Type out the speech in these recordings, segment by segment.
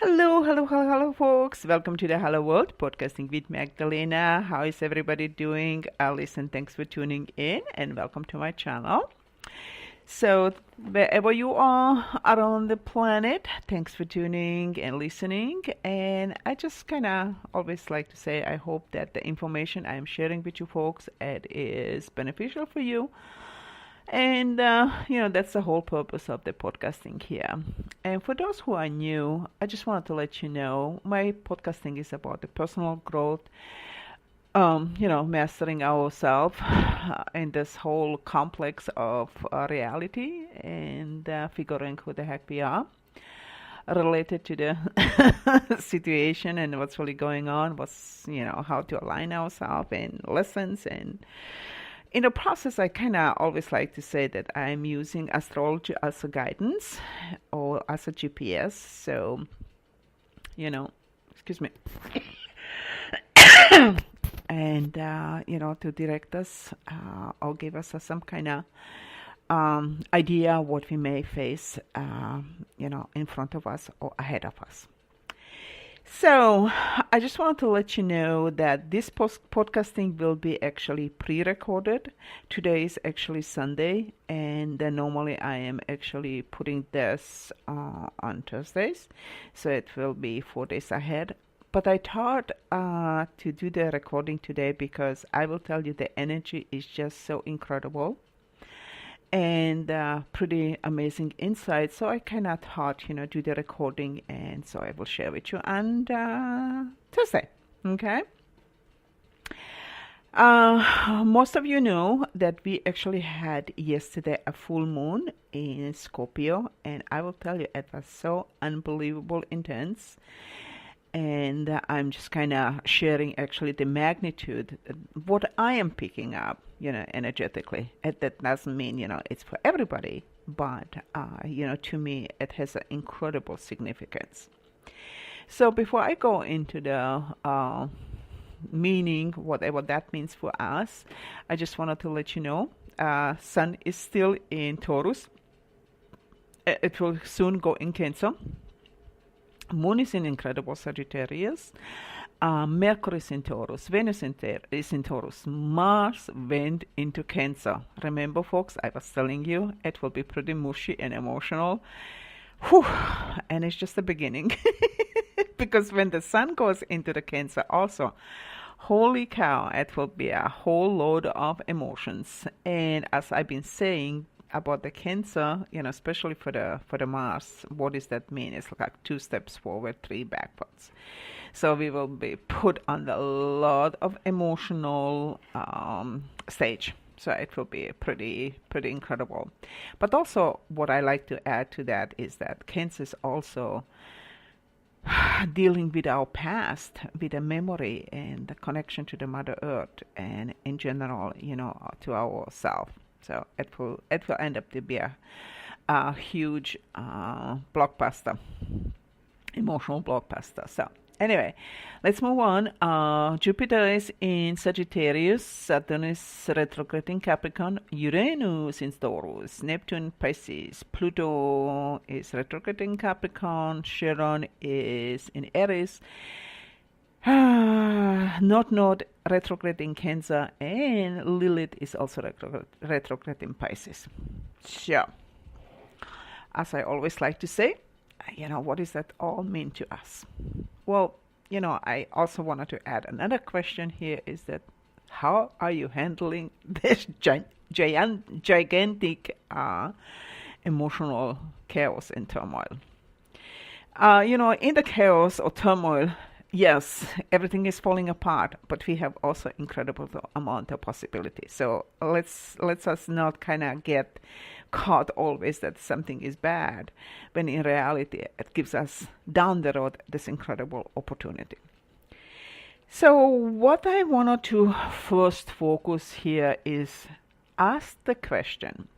Hello, hello, hello, hello, folks. Welcome to the Hello World, podcasting with Magdalena. How is everybody doing? Listen, thanks for tuning in and welcome to my channel. So, wherever you are around the planet, thanks for tuning and listening. And I just kind of always like to say, I hope that the information I'm sharing with you folks it is beneficial for you. And, that's the whole purpose of the podcasting here. And for those who are new, I just wanted to let you know my podcasting is about the personal growth, mastering ourselves in this whole complex of reality and figuring who the heck we are related to the situation and what's really going on, how to align ourselves and lessons and in the process, I kind of always like to say that I'm using astrology as a guidance or as a GPS. So, excuse me. And, to direct us or give us some kind of idea what we may face, in front of us or ahead of us. So, I just wanted to let you know that this podcasting will be actually pre-recorded. Today is actually Sunday, and normally I am actually putting this on Thursdays, so it will be 4 days ahead. But I thought to do the recording today because I will tell you the energy is just so incredible and pretty amazing insights. So I kind of thought, do the recording, and so I will share with you on Tuesday. Okay. Most of you know that we actually had yesterday a full moon in Scorpio, and I will tell you it was so unbelievable intense. And I'm just kind of sharing actually the magnitude, what I am picking up, energetically. That doesn't mean, it's for everybody, but, to me, it has an incredible significance. So before I go into the meaning, whatever that means for us, I just wanted to let you know, Sun is still in Taurus. It will soon go in Cancer. Moon is in incredible Sagittarius. Mercury is in Taurus. Venus is in Taurus. Mars went into Cancer. Remember, folks, I was telling you it will be pretty mushy and emotional. Whew, and it's just the beginning. Because when the sun goes into the Cancer also, holy cow, it will be a whole load of emotions. And as I've been saying, about the Cancer, especially for the Mars, what does that mean? It's like 2 steps forward, 3 backwards. So we will be put on a lot of emotional stage. So it will be pretty incredible. But also, what I like to add to that is that Cancer is also dealing with our past, with the memory and the connection to the Mother Earth, and in general, to ourselves. So it will end up to be a huge blockbuster, emotional blockbuster. So anyway, let's move on. Jupiter is in Sagittarius, Saturn is retrograde in Capricorn, Uranus in Taurus, Neptune Pisces, Pluto is retrograde in Capricorn, Chiron is in Aries, North Node retrograde in Cancer, and Lilith is also retrograde in Pisces. So, as I always like to say, what does that all mean to us? Well, I also wanted to add another question here is that how are you handling this gigantic emotional chaos and turmoil? In the chaos or turmoil, yes, everything is falling apart, but we have also incredible amount of possibility. So let's us not kind of get caught always that something is bad, when in reality it gives us down the road this incredible opportunity. So what I wanted to first focus here is ask the question,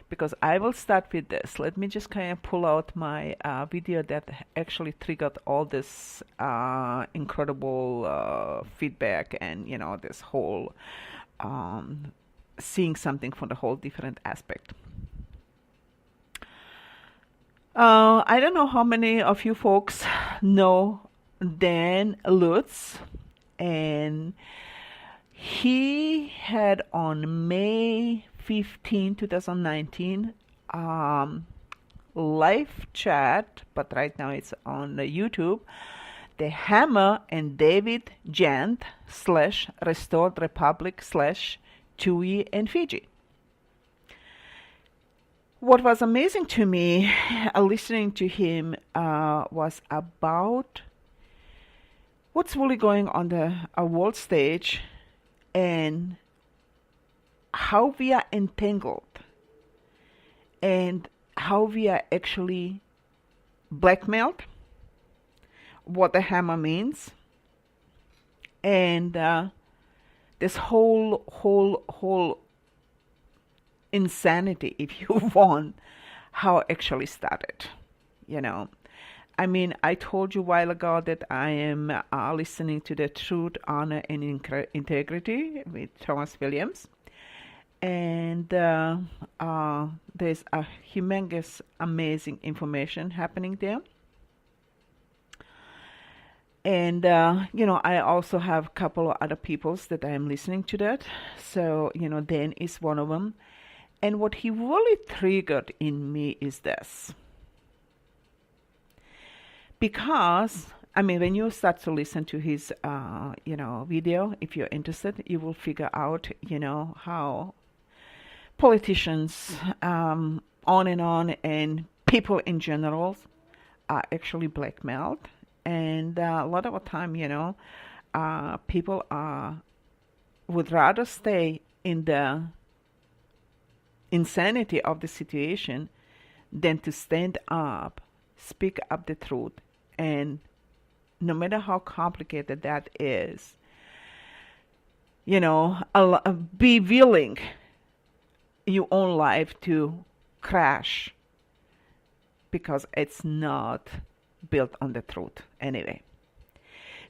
because I will start with this. Let me just kind of pull out my video that actually triggered all this incredible feedback and, this whole seeing something from the whole different aspect. I don't know how many of you folks know Dan Lutz, and he had on May 15, 2019, live chat, but right now it's on the YouTube. The Hammer and David Jant / Restored Republic / Tui and Fiji. What was amazing to me listening to him was about what's really going on the world stage and how we are entangled and how we are actually blackmailed, what the hammer means, and this whole insanity, if you want, how it actually started. I mean, I told you a while ago that I am listening to the Truth, Honor, and Integrity with Thomas Williams. And there's a humongous, amazing information happening there. And, I also have a couple of other peoples that I am listening to that. So, Dan is one of them. And what he really triggered in me is this. Because, I mean, when you start to listen to his, video, if you're interested, you will figure out, how politicians, on, and people in general are actually blackmailed. And a lot of the time, people would rather stay in the insanity of the situation than to stand up, speak up the truth, and no matter how complicated that is, be willing your own life to crash because it's not built on the truth anyway.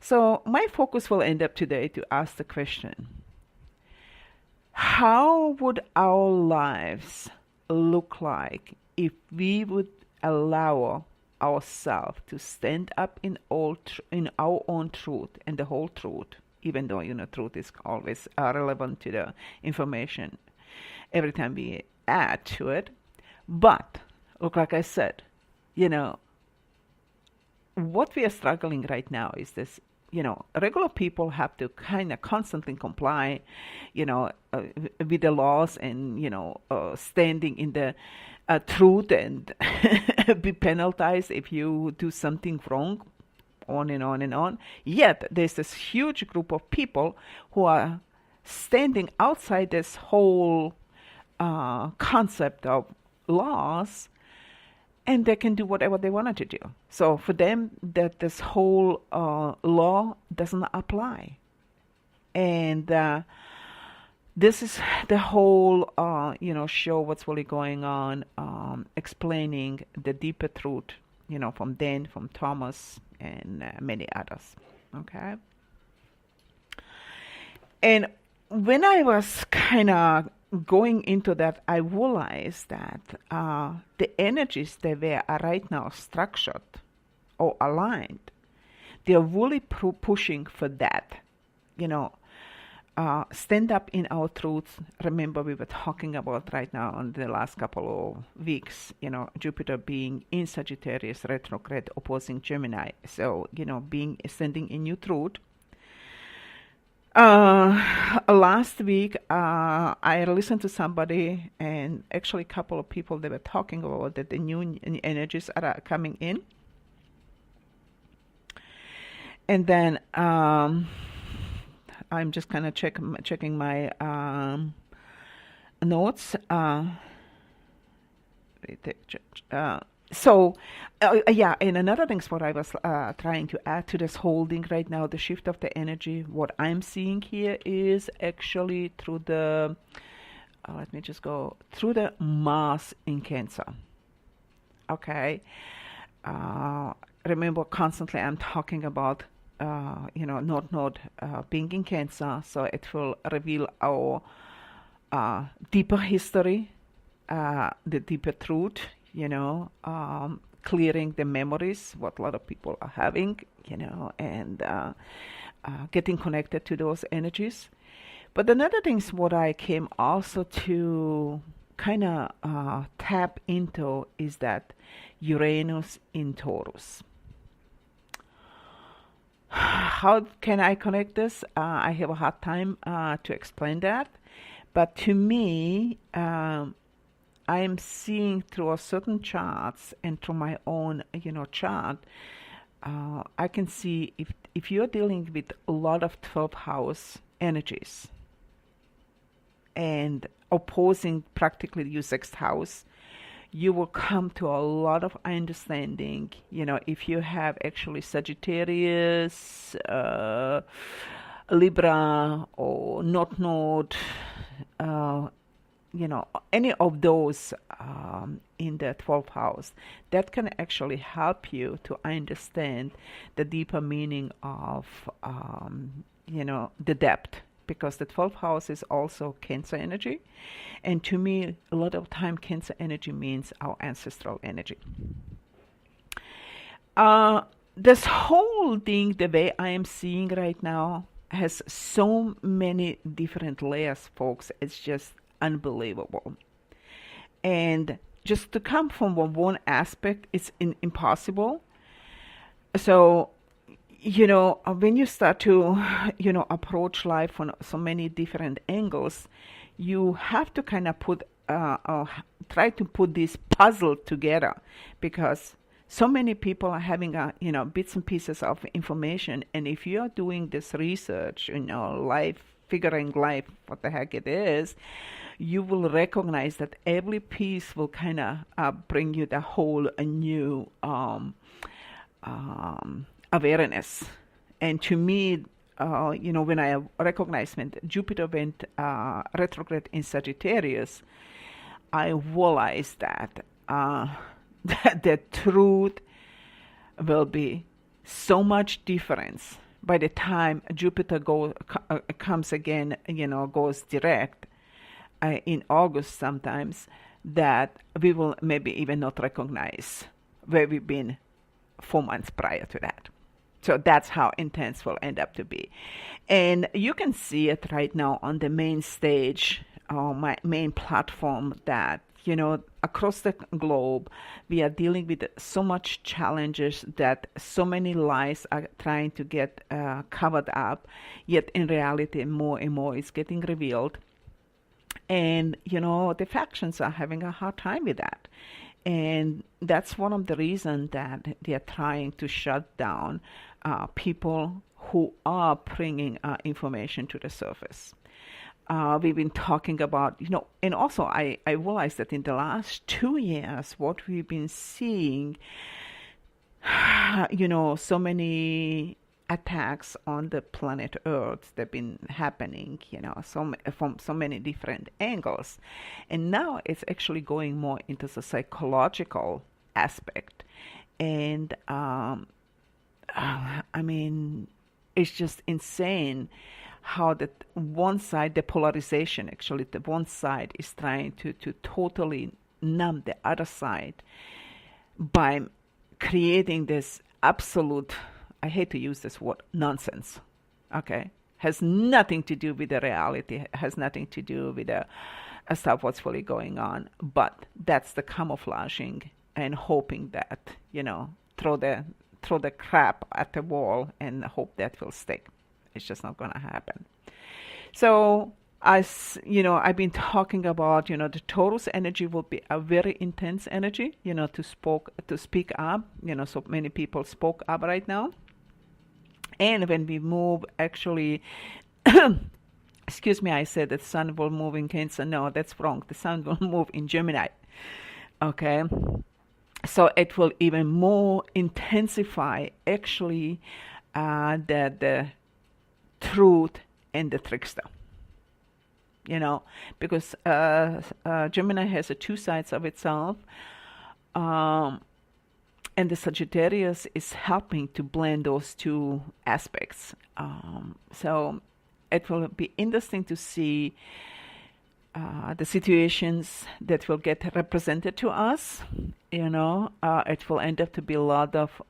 So my focus will end up today to ask the question, how would our lives look like if we would allow ourselves to stand up in our own truth and the whole truth, even though truth is always relevant to the information every time we add to it. But look, like I said, what we are struggling right now is this. Regular people have to kind of constantly comply, with the laws and, standing in the truth and be penalized if you do something wrong, on and on and on. Yet there's this huge group of people who are standing outside this whole concept of laws, and they can do whatever they wanted to do. So for them, that this whole law doesn't apply. And this is the whole, show what's really going on, explaining the deeper truth, from Dan, from Thomas, and many others. Okay? And when I was kind of going into that, I realized that the energies that we are right now structured or aligned, they're really pushing for that. Stand up in our truths. Remember, we were talking about right now on the last couple of weeks, Jupiter being in Sagittarius retrograde opposing Gemini. So, standing in your truth. Last week, I listened to somebody, and actually a couple of people, they were talking about that the new energies are coming in. And then I'm just kind of checking my notes. And another thing is what I was trying to add to this holding right now, the shift of the energy. What I'm seeing here is actually through the, let me just go, through the Mars in Cancer. Okay. Remember, constantly I'm talking about, North Node being in Cancer, so it will reveal our deeper history, the deeper truth, clearing the memories, what a lot of people are having, and getting connected to those energies. But another thing is what I came also to kind of tap into is that Uranus in Taurus. How can I connect this? I have a hard time to explain that. But to me, I am seeing through a certain charts and through my own, chart, I can see if you're dealing with a lot of 12th house energies and opposing practically your sixth house, you will come to a lot of understanding. If you have actually Sagittarius, Libra, or North Node, any of those in the 12th house, that can actually help you to understand the deeper meaning of, the depth, because the 12th house is also Cancer energy. And to me, a lot of time, Cancer energy means our ancestral energy. This whole thing, the way I am seeing right now, has so many different layers, folks. It's just unbelievable. And just to come from one aspect, it's impossible. So, when you start to, approach life from so many different angles, you have to kind of try to put this puzzle together, because so many people are having bits and pieces of information. And if you are doing this research, figuring life, what the heck it is, you will recognize that every piece will kind of bring you the whole new awareness. And to me, when I recognized when Jupiter went retrograde in Sagittarius, I realized that that the truth will be so much difference by the time Jupiter comes again, goes direct in August sometimes, that we will maybe even not recognize where we've been 4 months prior to that. So that's how intense will end up to be. And you can see it right now on the main stage, my main platform, that, across the globe, we are dealing with so much challenges that so many lies are trying to get covered up, yet in reality more and more is getting revealed. And, the factions are having a hard time with that. And that's one of the reasons that they are trying to shut down people who are bringing information to the surface. We've been talking about, and also I realized that in the last 2 years, what we've been seeing, so many attacks on the planet Earth, they've been happening, from so many different angles. And now it's actually going more into the psychological aspect. And it's just insane how that one side, the polarization, actually, the one side is trying to totally numb the other side by creating this absolute, I hate to use this word, nonsense, okay? Has nothing to do with the reality, has nothing to do with the stuff what's really going on, but that's the camouflaging and hoping that, throw the crap at the wall and hope that will stick. It's just not going to happen. So, as I've been talking about, the Taurus energy will be a very intense energy, to speak up. So many people spoke up right now. And when we move, actually, excuse me, I said that Sun will move in Cancer. No, that's wrong. The Sun will move in Gemini. Okay. So it will even more intensify, actually, the truth and the trickster. Because Gemini has two sides of itself, and the Sagittarius is helping to blend those two aspects. So it will be interesting to see the situations that will get represented to us. It will end up to be a lot of